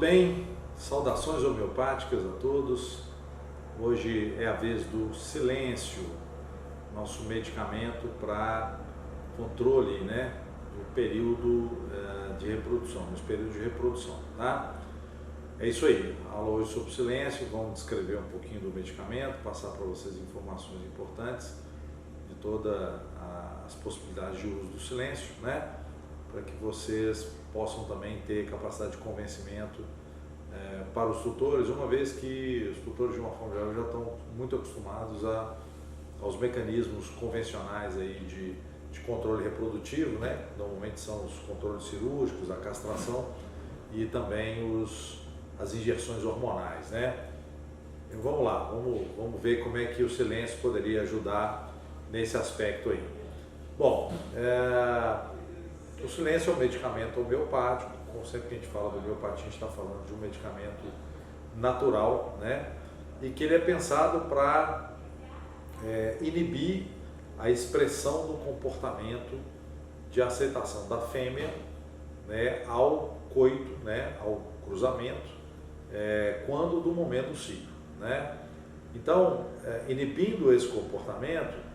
bem? Saudações homeopáticas a todos. Hoje é a vez do silêncio, nosso medicamento para controle, do período de reprodução, nos períodos de reprodução, tá? É isso aí, aula hoje sobre silêncio, vamos descrever um pouquinho do medicamento, passar para vocês informações importantes de todas as possibilidades de uso do silêncio, para que vocês possam também ter capacidade de convencimento para os tutores, uma vez que os tutores de uma forma geral já estão muito acostumados aos mecanismos convencionais aí de controle reprodutivo, normalmente são os controles cirúrgicos, a castração e também as injeções hormonais, Então, vamos lá, vamos ver como é que o silêncio poderia ajudar nesse aspecto aí. Bom, o silêncio é um medicamento homeopático, como sempre que a gente fala de homeopatia, a gente está falando de um medicamento natural, e que ele é pensado para inibir a expressão do comportamento de aceitação da fêmea, ao coito, ao cruzamento, quando do momento do ciclo, Então, inibindo esse comportamento,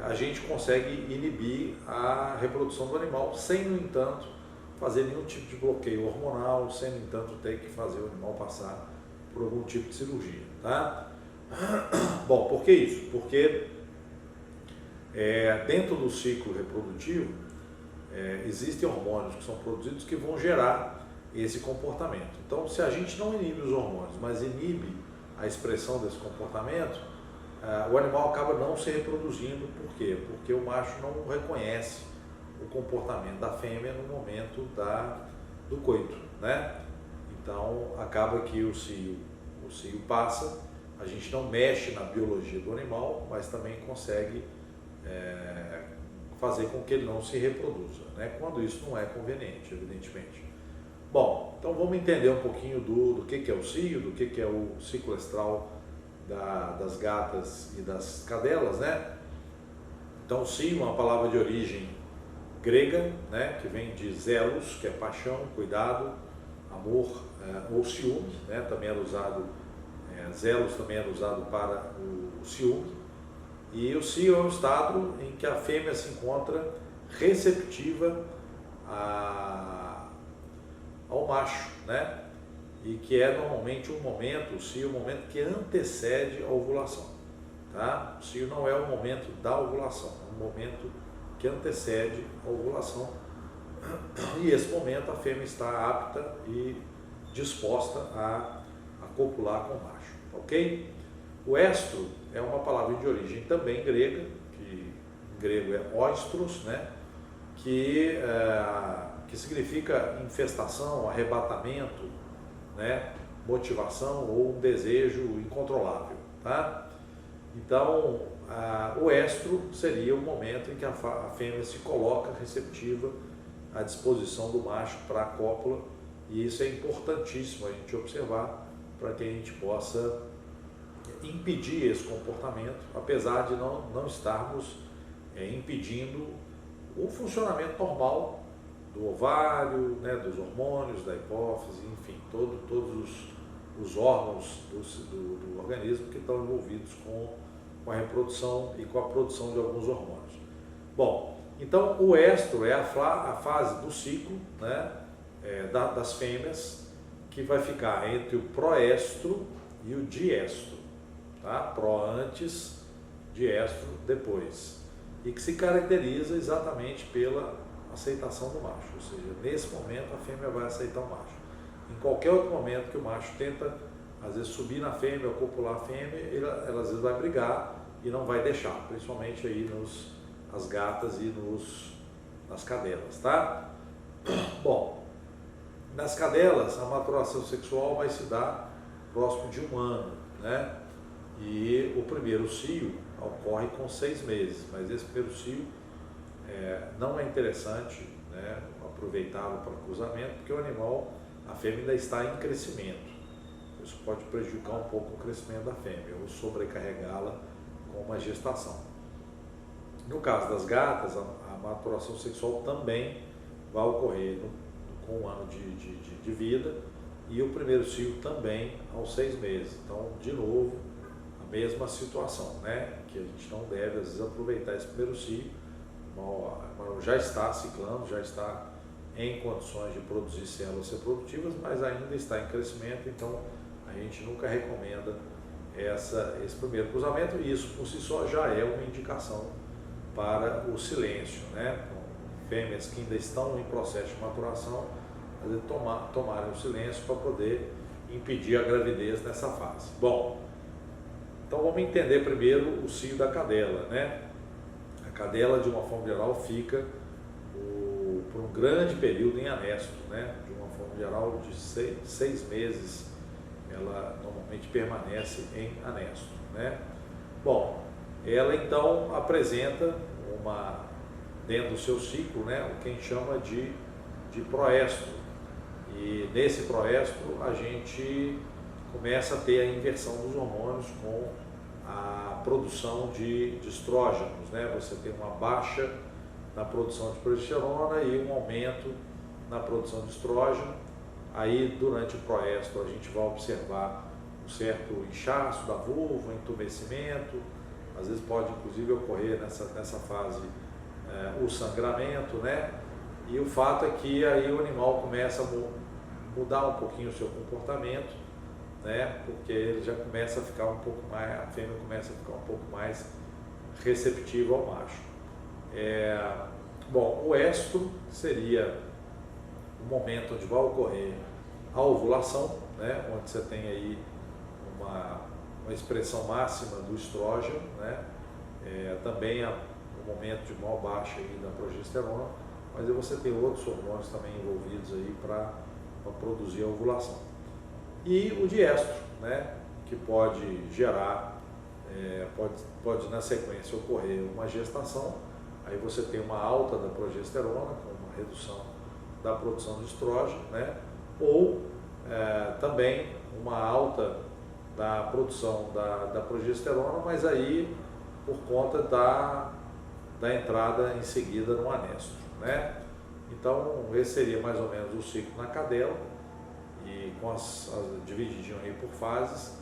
a gente consegue inibir a reprodução do animal sem, no entanto, fazer nenhum tipo de bloqueio hormonal, sem, no entanto, ter que fazer o animal passar por algum tipo de cirurgia, tá? Bom, por que isso? Porque dentro do ciclo reprodutivo existem hormônios que são produzidos que vão gerar esse comportamento. Então, se a gente não inibe os hormônios, mas inibe a expressão desse comportamento, o animal acaba não se reproduzindo. Por quê? Porque o macho não reconhece o comportamento da fêmea no momento do coito, Então, acaba que o cio passa, a gente não mexe na biologia do animal, mas também consegue fazer com que ele não se reproduza, quando isso não é conveniente, evidentemente. Bom, então vamos entender um pouquinho do que é o cio, do que é o ciclo estral das gatas e das cadelas, Então, cio é uma palavra de origem grega, que vem de zelos, que é paixão, cuidado, amor, ou ciúme, também era usado, zelos também era usado para o ciúme. E o cio é um estado em que a fêmea se encontra receptiva ao macho, E que é normalmente um momento, o cio é um momento que antecede a ovulação, tá? O cio não é o momento da ovulação, é um momento que antecede a ovulação. E esse momento a fêmea está apta e disposta a copular com o macho, ok? O estro é uma palavra de origem também grega, que em grego é oistros, que significa infestação, arrebatamento, motivação ou um desejo incontrolável, tá? Então, o estro seria o momento em que a fêmea se coloca receptiva à disposição do macho para a cópula, e isso é importantíssimo a gente observar para que a gente possa impedir esse comportamento, apesar de não estarmos impedindo o funcionamento normal do ovário, dos hormônios, da hipófise, enfim, todos os órgãos do organismo que estão envolvidos com a reprodução e com a produção de alguns hormônios. Bom, então o estro é a fase do ciclo, das fêmeas, que vai ficar entre o proestro e o diestro, tá? Pró antes, diestro depois, e que se caracteriza exatamente pela aceitação do macho, ou seja, nesse momento a fêmea vai aceitar o macho. Em qualquer outro momento que o macho tenta, às vezes, subir na fêmea ou copular a fêmea, ela às vezes vai brigar e não vai deixar, principalmente aí nas gatas e nas cadelas, tá? Bom, nas cadelas a maturação sexual vai se dar próximo de 1 ano, E o primeiro cio ocorre com 6 meses, mas esse primeiro cio não é interessante, aproveitá-lo para cruzamento, porque o animal, a fêmea ainda está em crescimento. Isso pode prejudicar um pouco o crescimento da fêmea ou sobrecarregá-la com uma gestação. No caso das gatas, a maturação sexual também vai ocorrer com 1 ano de vida, e o primeiro cio também aos 6 meses. Então, de novo, a mesma situação, né? Que a gente não deve, às vezes, aproveitar esse primeiro cio, já está ciclando, já está em condições de produzir células reprodutivas, mas ainda está em crescimento, então a gente nunca recomenda esse primeiro cruzamento, e isso por si só já é uma indicação para o silêncio, né? Então, fêmeas que ainda estão em processo de maturação, tomarem o silêncio para poder impedir a gravidez nessa fase. Bom, então vamos entender primeiro o cio da cadela, né? A cadela, de uma forma geral, fica por um grande período em anesto, né? De uma forma geral, de 6 meses, ela normalmente permanece em anesto, né? Bom, ela então apresenta dentro do seu ciclo, né, o que a gente chama de proestro. E nesse proestro a gente começa a ter a inversão dos hormônios com a produção de estrógenos, né? Você tem uma baixa na produção de progesterona e um aumento na produção de estrógeno. Aí, durante o proestro, a gente vai observar um certo inchaço da vulva, entumecimento, às vezes pode inclusive ocorrer nessa fase o sangramento, né? E o fato é que aí o animal começa a mudar um pouquinho o seu comportamento, né? Porque ele já começa a ficar um pouco mais, a fêmea começa a ficar um pouco mais receptiva ao macho. Bom, o estro seria o momento onde vai ocorrer a ovulação, né? Onde você tem aí uma expressão máxima do estrógeno, né? Também há um momento de maior baixa aí da progesterona, mas aí você tem outros hormônios também envolvidos aí para produzir a ovulação. E o diestro, né? Que pode gerar, pode na sequência ocorrer uma gestação, aí você tem uma alta da progesterona, com uma redução da produção de estrógeno, né? Ou também uma alta da produção da progesterona, mas aí por conta da entrada em seguida no anesto, né? Então esse seria mais ou menos o ciclo na cadela, e com divididinho aí por fases,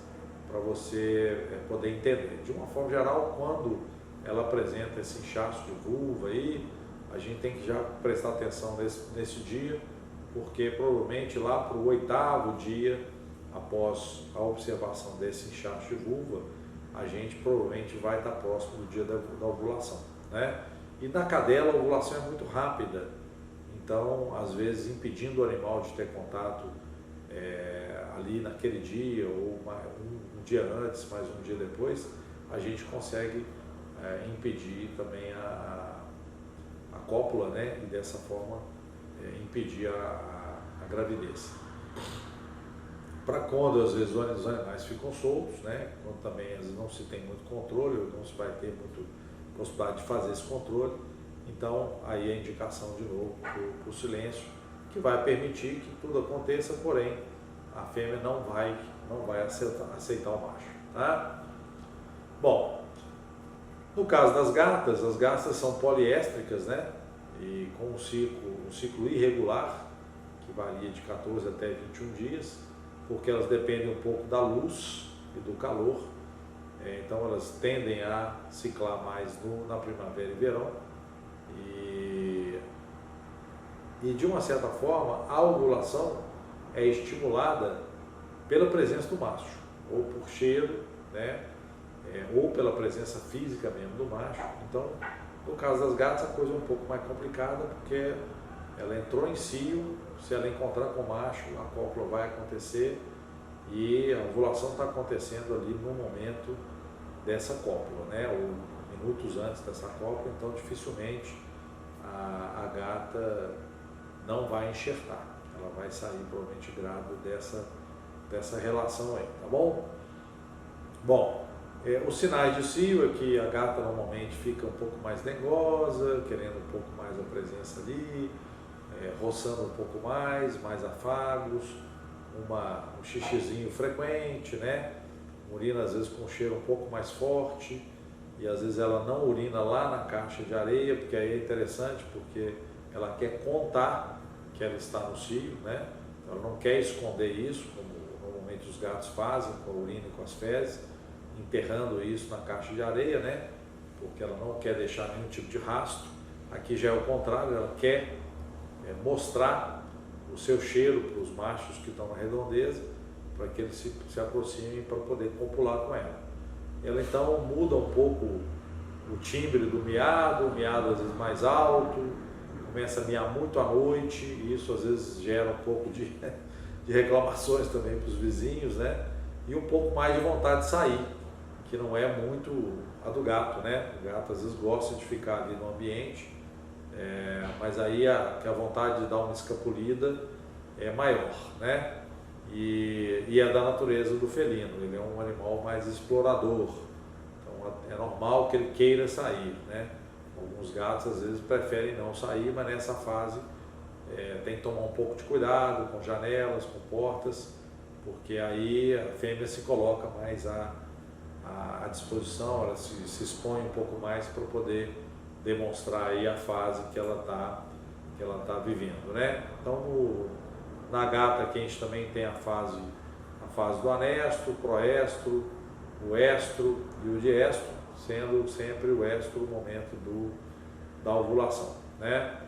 para você poder entender. De uma forma geral, quando ela apresenta esse inchaço de vulva aí, a gente tem que já prestar atenção nesse dia, porque provavelmente lá para o 8º dia após a observação desse inchaço de vulva, a gente provavelmente vai estar próximo do dia da ovulação, né? E na cadela a ovulação é muito rápida, então às vezes impedindo o animal de ter contato ali naquele dia, ou um dia antes, mais um dia depois, a gente consegue impedir também a cópula, né? E dessa forma impedir a gravidez. Para quando às vezes os animais ficam soltos, né? Quando também às vezes não se tem muito controle, ou não se vai ter muito possibilidade de fazer esse controle, então aí a indicação de novo para o silêncio, que vai permitir que tudo aconteça, porém a fêmea não vai aceitar o macho, tá? Bom, no caso das gatas, as gatas são poliéstricas, né? E com um ciclo irregular, que varia de 14 até 21 dias, porque elas dependem um pouco da luz e do calor, então elas tendem a ciclar mais na primavera e verão, e de uma certa forma a ovulação é estimulada pela presença do macho, ou por cheiro, né? Ou pela presença física mesmo do macho. Então, no caso das gatas, a coisa é um pouco mais complicada, porque ela entrou em cio, se ela encontrar com o macho, a cópula vai acontecer, e a ovulação está acontecendo ali no momento dessa cópula, né? Ou minutos antes dessa cópula, então dificilmente a gata não vai enxertar, ela vai sair provavelmente grávida dessa relação aí, tá bom? Bom, os sinais de cio é que a gata normalmente fica um pouco mais dengosa, querendo um pouco mais a presença ali, roçando um pouco mais afagos, um xixizinho frequente, né? Urina às vezes com um cheiro um pouco mais forte, e às vezes ela não urina lá na caixa de areia, porque aí é interessante, porque ela quer contar que ela está no cio, né? Ela não quer esconder isso, como normalmente os gatos fazem com a urina e com as fezes, enterrando isso na caixa de areia, né? Porque ela não quer deixar nenhum tipo de rastro. Aqui já é o contrário, ela quer mostrar o seu cheiro para os machos que estão na redondeza, para que eles se aproximem para poder copular com ela. Ela então muda um pouco o timbre do miado, o miado às vezes mais alto, começa a miar muito à noite, e isso às vezes gera um pouco de reclamações também para os vizinhos, né? E um pouco mais de vontade de sair, que não é muito a do gato, né? O gato às vezes gosta de ficar ali no ambiente, mas aí a vontade de dar uma escapulida é maior, né? E é da natureza do felino, ele é um animal mais explorador, então é normal que ele queira sair, né? Alguns gatos às vezes preferem não sair, mas nessa fase tem que tomar um pouco de cuidado com janelas, com portas, porque aí a fêmea se coloca mais à disposição, ela se expõe um pouco mais para poder demonstrar aí a fase que ela tá vivendo, né? Então na gata aqui a gente também tem a fase do anestro, o proestro, o estro e o diestro, sendo sempre o estro o momento da ovulação, né?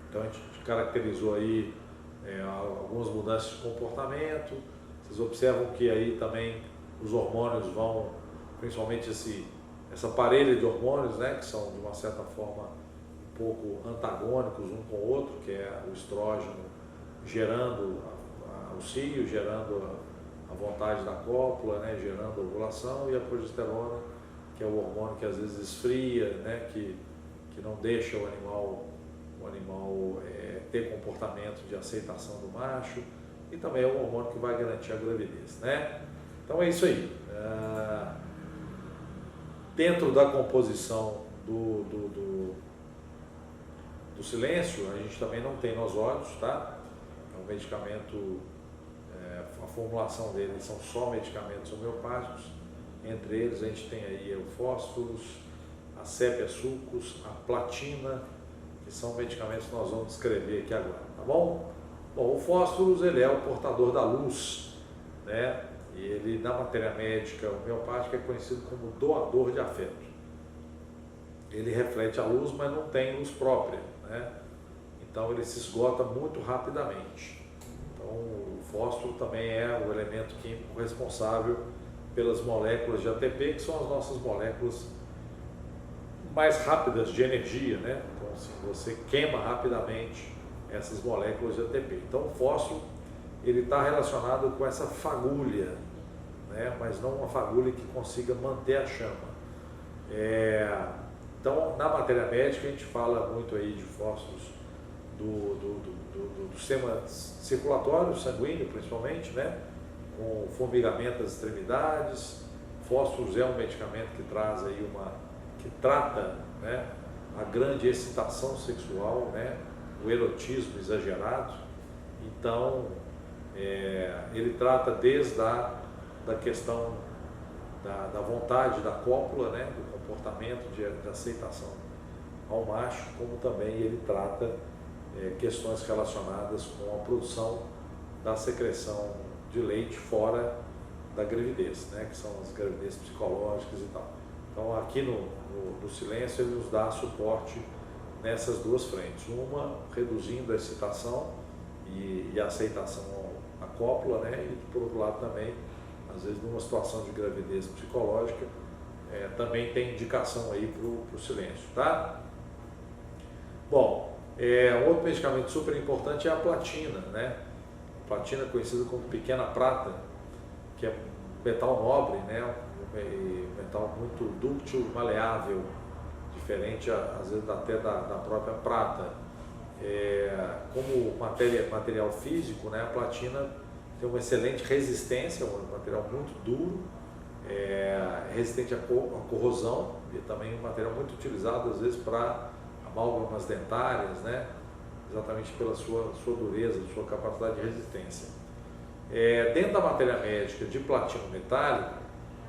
Então a gente caracterizou aí algumas mudanças de comportamento. Vocês observam que aí também os hormônios vão, principalmente essa parelha de hormônios, né, que são de uma certa forma um pouco antagônicos um com o outro, que é o estrógeno gerando o cio, gerando a vontade da cópula, né, gerando a ovulação, e a progesterona, que é o hormônio que às vezes esfria, né, que não deixa o animal ter comportamento de aceitação do macho, e também é um hormônio que vai garantir a gravidez, né? Então é isso aí. Dentro da composição do silêncio, a gente também não tem nosódios, tá? É um medicamento, a formulação dele são só medicamentos homeopáticos. Entre eles a gente tem aí o fósforos, a sépia-sulcos, a platina, que são medicamentos que nós vamos descrever aqui agora, tá bom? Bom, o fósforos, ele é o portador da luz, né? E ele, na matéria médica homeopática, é conhecido como doador de afeto. Ele reflete a luz, mas não tem luz própria, né? Então ele se esgota muito rapidamente. Então o fósforo também é o elemento químico responsável pelas moléculas de ATP, que são as nossas moléculas mais rápidas de energia, né? Então assim, você queima rapidamente essas moléculas de ATP. Então o fósforo, ele está relacionado com essa fagulha, né? Mas não uma fagulha que consiga manter a chama. Então na matéria médica a gente fala muito aí de fósforos do sistema circulatório, sanguíneo principalmente, né? Com formigamento das extremidades. Fósforos é um medicamento que traz aí que trata, né, a grande excitação sexual, né, o erotismo exagerado. Então ele trata desde da questão da vontade da cópula, né, do comportamento de aceitação ao macho, como também ele trata questões relacionadas com a produção da secreção de leite fora da gravidez, né, que são as gravidezes psicológicas e tal. Então aqui no silêncio ele nos dá suporte nessas duas frentes, uma reduzindo a excitação e a aceitação à cópula, né, e por outro lado também, às vezes numa situação de gravidez psicológica, também tem indicação aí para o silêncio, tá? Bom, outro medicamento super importante é a platina, né? A platina é conhecida como pequena prata, que é metal nobre, né? Metal muito dúctil, maleável, diferente às vezes até da própria prata. Como material físico, né? A platina tem uma excelente resistência, um material muito duro, resistente à corrosão, e também um material muito utilizado às vezes para amálgamas dentárias, né? Exatamente pela sua dureza, sua capacidade de resistência. Dentro da matéria médica de platino metálico,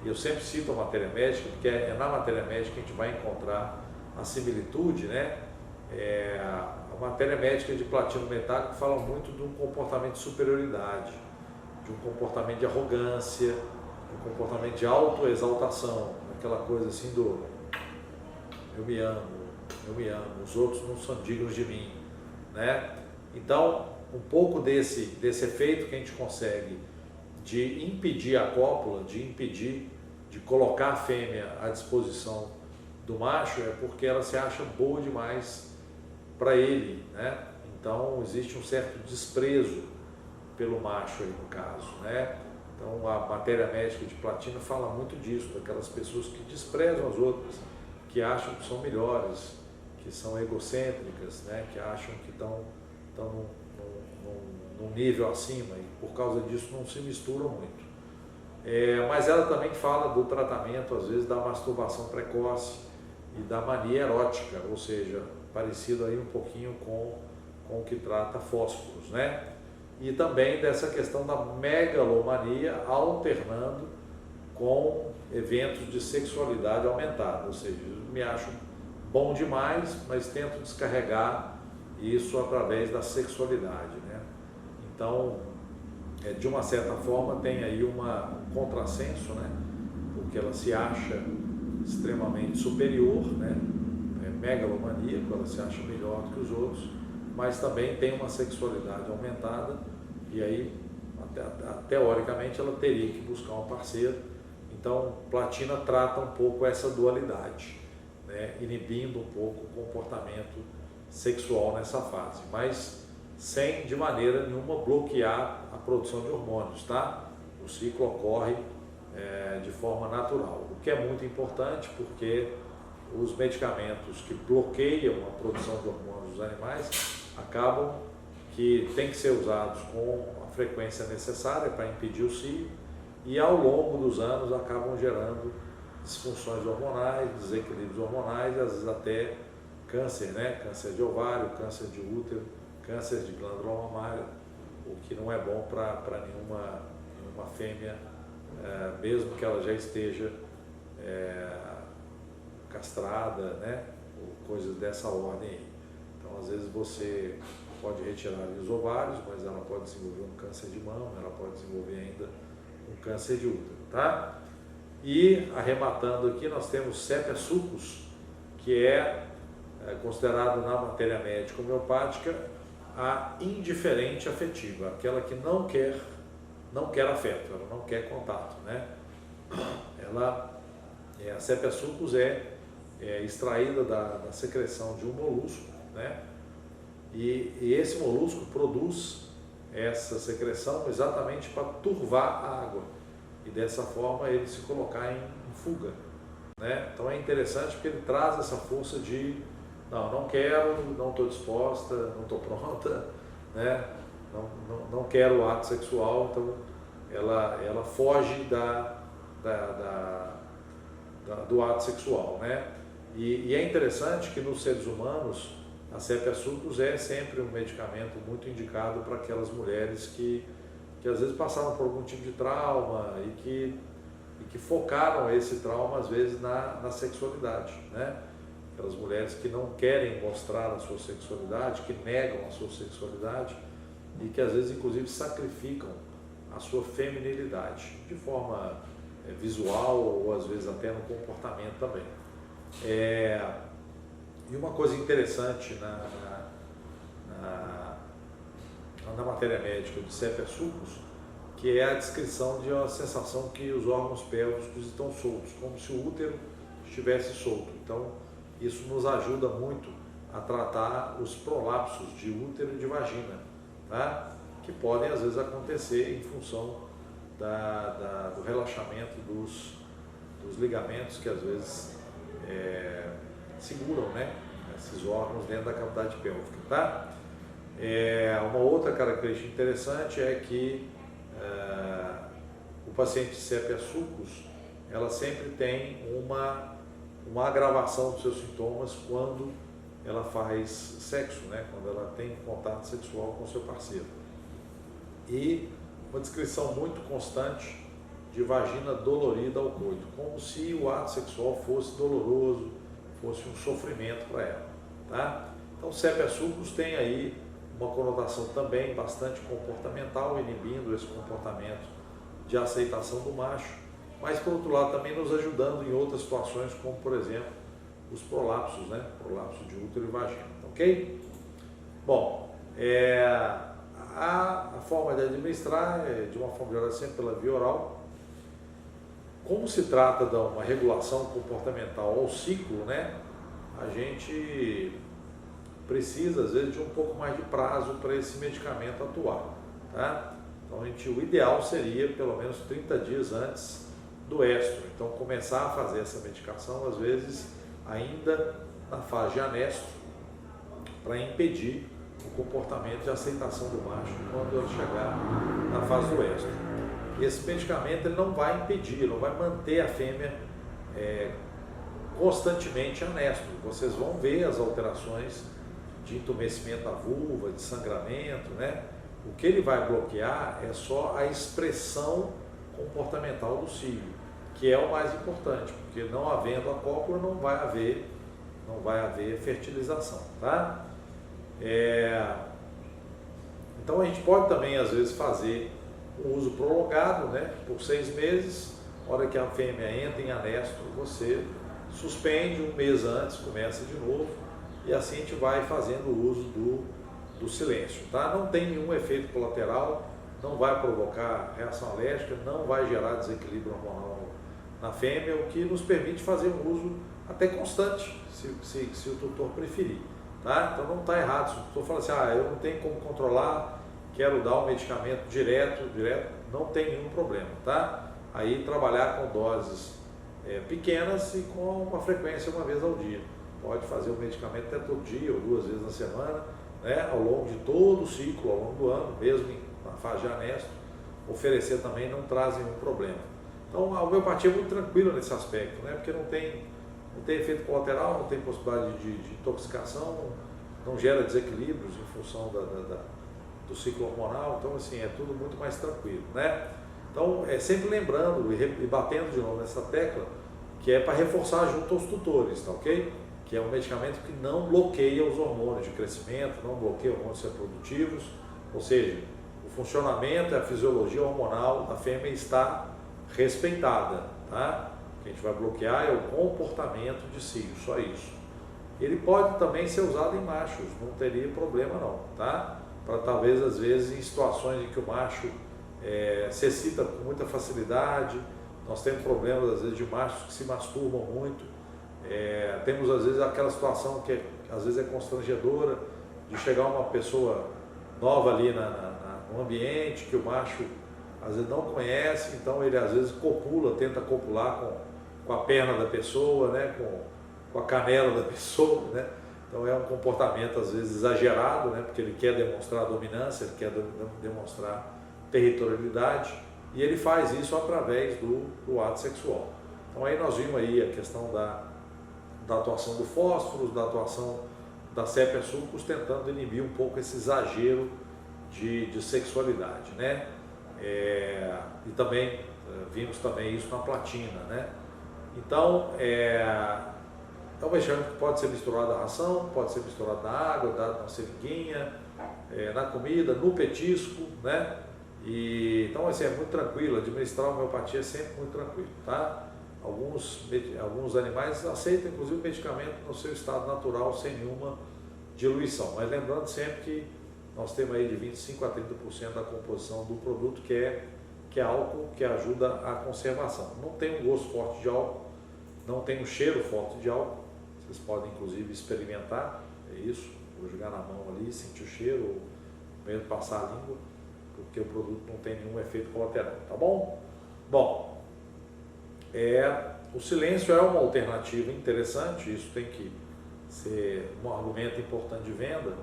e eu sempre cito a matéria médica, porque é na matéria médica que a gente vai encontrar a similitude, né? matéria médica de platino metálico fala muito de um comportamento de superioridade, de um comportamento de arrogância, de um comportamento de autoexaltação, aquela coisa assim do eu me amo, os outros não são dignos de mim, né? Então, um pouco desse efeito que a gente consegue de impedir a cópula, de impedir de colocar a fêmea à disposição do macho, é porque ela se acha boa demais para ele, né? Então, existe um certo desprezo pelo macho aí no caso, né? Então, a matéria médica de platino fala muito disso, daquelas pessoas que desprezam as outras, que acham que são melhores, que são egocêntricas, né? Que acham que estão num nível acima e por causa disso não se misturam muito. Mas ela também fala do tratamento, às vezes, da masturbação precoce e da mania erótica, ou seja, parecido aí um pouquinho com o que trata fósforos, né? E também dessa questão da megalomania alternando com eventos de sexualidade aumentada, ou seja, eu me acho bom demais, mas tento descarregar isso através da sexualidade, né? Então, de uma certa forma, tem aí um contrassenso, né? Porque ela se acha extremamente superior, né? Megalomaníaco, ela se acha melhor do que os outros, mas também tem uma sexualidade aumentada e aí, teoricamente, ela teria que buscar um parceiro. Então, Platina trata um pouco essa dualidade, né? Inibindo um pouco o comportamento sexual nessa fase, mas sem de maneira nenhuma bloquear a produção de hormônios, tá? O ciclo ocorre de forma natural, o que é muito importante porque os medicamentos que bloqueiam a produção de hormônios dos animais acabam que tem que ser usados com a frequência necessária para impedir o cio e ao longo dos anos acabam gerando disfunções hormonais, desequilíbrios hormonais, às vezes até câncer, né? Câncer de ovário, câncer de útero, câncer de glândula mamária, o que não é bom para nenhuma fêmea, mesmo que ela já esteja castrada, né? Ou coisas dessa ordem aí. Então, às vezes você pode retirar os ovários, mas ela pode desenvolver um câncer de mama, ela pode desenvolver ainda um câncer de útero, tá? E, arrematando aqui, nós temos Sepia succus, que é considerado na matéria médica homeopática a indiferente afetiva, aquela que não quer afeto, ela não quer contato, né? A Sepia succus é extraída da secreção de um molusco, né? E esse molusco produz essa secreção exatamente para turvar a água e dessa forma ele se colocar em fuga, né? Então é interessante porque ele traz essa força de não quero, não estou disposta, não estou pronta, né? Não quero o ato sexual, então ela foge do ato sexual, né? E é interessante que nos seres humanos a Sepia succus é sempre um medicamento muito indicado para aquelas mulheres que às vezes passaram por algum tipo de trauma e que focaram esse trauma às vezes na sexualidade, né? Aquelas mulheres que não querem mostrar a sua sexualidade, que negam a sua sexualidade e que às vezes inclusive sacrificam a sua feminilidade de forma visual ou às vezes até no comportamento também. E uma coisa interessante na matéria médica de Sepia succus, que é a descrição de uma sensação que os órgãos pélvicos estão soltos, como se o útero estivesse solto. Então, isso nos ajuda muito a tratar os prolapsos de útero e de vagina, tá? Que podem às vezes acontecer em função do relaxamento dos ligamentos que às vezes seguram, né, esses órgãos dentro da cavidade pélvica, tá? Uma outra característica interessante é que o paciente de Sepia succus, ela sempre tem uma agravação dos seus sintomas quando ela faz sexo, né? Quando ela tem contato sexual com o seu parceiro. E uma descrição muito constante de vagina dolorida ao coito, como se o ato sexual fosse doloroso, fosse um sofrimento para ela, tá? Então, CEPA-sucos tem aí uma conotação também bastante comportamental, inibindo esse comportamento de aceitação do macho, mas por outro lado também nos ajudando em outras situações, como por exemplo os prolapsos, né? Prolapso de útero e vagina, ok? Bom, a forma de administrar é, de uma forma geral, sempre pela via oral. Como se trata de uma regulação comportamental ao ciclo, né? A gente precisa, às vezes, de um pouco mais de prazo para esse medicamento atuar, tá? Então, o ideal seria pelo menos 30 dias antes do estro. Então, começar a fazer essa medicação, às vezes, ainda na fase de anestro, para impedir o comportamento de aceitação do macho quando ele chegar na fase do estro. Esse medicamento ele não vai impedir, não vai manter a fêmea constantemente anestro. Vocês vão ver as alterações de entumecimento da vulva, de sangramento, né? O que ele vai bloquear é só a expressão comportamental do cílio, que é o mais importante, porque não havendo a cópula não vai haver fertilização, tá? Então a gente pode também às vezes fazer um uso prolongado, né? Por 6 meses, hora que a fêmea entra em anestro, você suspende 1 mês antes, começa de novo, e assim a gente vai fazendo o uso do silêncio, tá? Não tem nenhum efeito colateral, não vai provocar reação alérgica, não vai gerar desequilíbrio hormonal na fêmea, o que nos permite fazer um uso até constante, se o tutor preferir, tá? Então não está errado, se o tutor fala assim, eu não tenho como controlar, quero dar um medicamento direto, não tem nenhum problema, tá? Aí trabalhar com doses pequenas e com uma frequência 1 vez ao dia. Pode fazer o medicamento até todo dia ou 2 vezes na semana, né? Ao longo de todo o ciclo, ao longo do ano, mesmo na fase de anestro, oferecer também não traz nenhum problema. Então a homeopatia é muito tranquila nesse aspecto, né? Porque não tem efeito colateral, não tem possibilidade de intoxicação, não gera desequilíbrios em função do ciclo hormonal, então assim, é tudo muito mais tranquilo, né? Então, sempre lembrando e batendo de novo nessa tecla, que é para reforçar junto aos tutores, tá ok? Que é um medicamento que não bloqueia os hormônios de crescimento, não bloqueia hormônios reprodutivos, ou seja, o funcionamento e a fisiologia hormonal da fêmea está respeitada, tá? O que a gente vai bloquear é o comportamento de cílio, só isso. Ele pode também ser usado em machos, não teria problema não, tá? Para talvez às vezes em situações em que o macho se excita com muita facilidade, nós temos problemas às vezes de machos que se masturbam muito, temos às vezes aquela situação que às vezes é constrangedora de chegar uma pessoa nova ali no ambiente que o macho às vezes não conhece, então ele às vezes tenta copular com a perna da pessoa, né, com a canela da pessoa, né? Então é um comportamento às vezes exagerado, né, porque ele quer demonstrar dominância, ele quer demonstrar territorialidade, e ele faz isso através do ato sexual. Então aí nós vimos aí a questão da atuação do fósforo, da atuação da CEPA-sucos, tentando inibir um pouco esse exagero de sexualidade, né? E também vimos também isso na platina, né? Então é um medicamento que pode ser misturado à ração, pode ser misturado na água, dado na seringuinha, na comida, no petisco, né? Então assim, é muito tranquilo, administrar a homeopatia é sempre muito tranquilo, tá? Alguns animais aceitam inclusive o medicamento no seu estado natural sem nenhuma diluição, mas lembrando sempre que nós temos aí de 25% a 30% da composição do produto que é álcool, que ajuda a conservação. Não tem um gosto forte de álcool, não tem um cheiro forte de álcool, vocês podem inclusive experimentar, é isso, vou jogar na mão ali, sentir o cheiro, ou mesmo passar a língua, porque o produto não tem nenhum efeito colateral, tá bom? Bom, o silêncio é uma alternativa interessante, isso tem que ser um argumento importante de venda,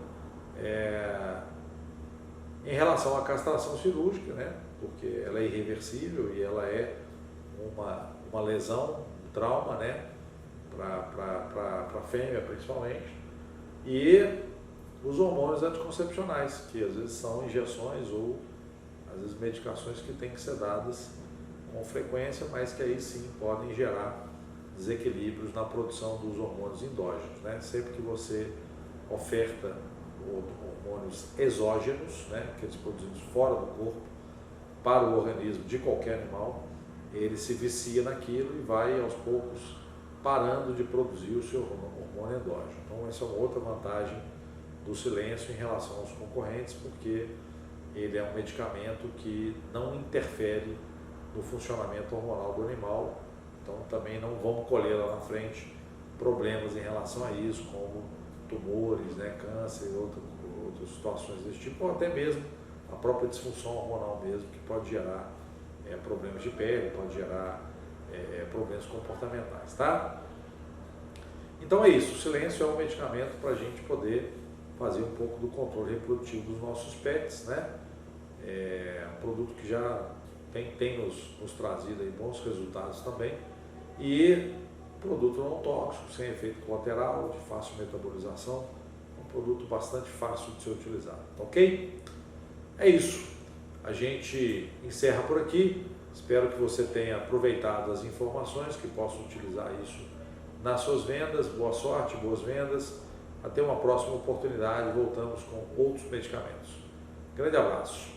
em relação à castração cirúrgica, né? Porque ela é irreversível e ela é uma lesão, um trauma, né? Para a fêmea principalmente, e os hormônios anticoncepcionais, que às vezes são injeções ou às vezes medicações que têm que ser dadas com frequência, mas que aí sim podem gerar desequilíbrios na produção dos hormônios endógenos, né? Sempre que você oferta hormônios exógenos, né, aqueles produzidos fora do corpo, para o organismo de qualquer animal, ele se vicia naquilo e vai aos poucos parando de produzir o seu hormônio endógeno. Então essa é uma outra vantagem do silêncio em relação aos concorrentes, porque ele é um medicamento que não interfere no funcionamento hormonal do animal, então também não vamos colher lá na frente problemas em relação a isso, como tumores, né, câncer, outras situações desse tipo, ou até mesmo a própria disfunção hormonal mesmo, que pode gerar problemas de pele, pode gerar problemas comportamentais, tá? Então é isso, o silêncio é um medicamento para a gente poder fazer um pouco do controle reprodutivo dos nossos pets, né? É um produto que já tem nos trazido aí bons resultados também, e produto não tóxico, sem efeito colateral, de fácil metabolização, um produto bastante fácil de ser utilizado, ok? É isso, a gente encerra por aqui, espero que você tenha aproveitado as informações, que possa utilizar isso nas suas vendas. Boa sorte, boas vendas, até uma próxima oportunidade, voltamos com outros medicamentos. Grande abraço.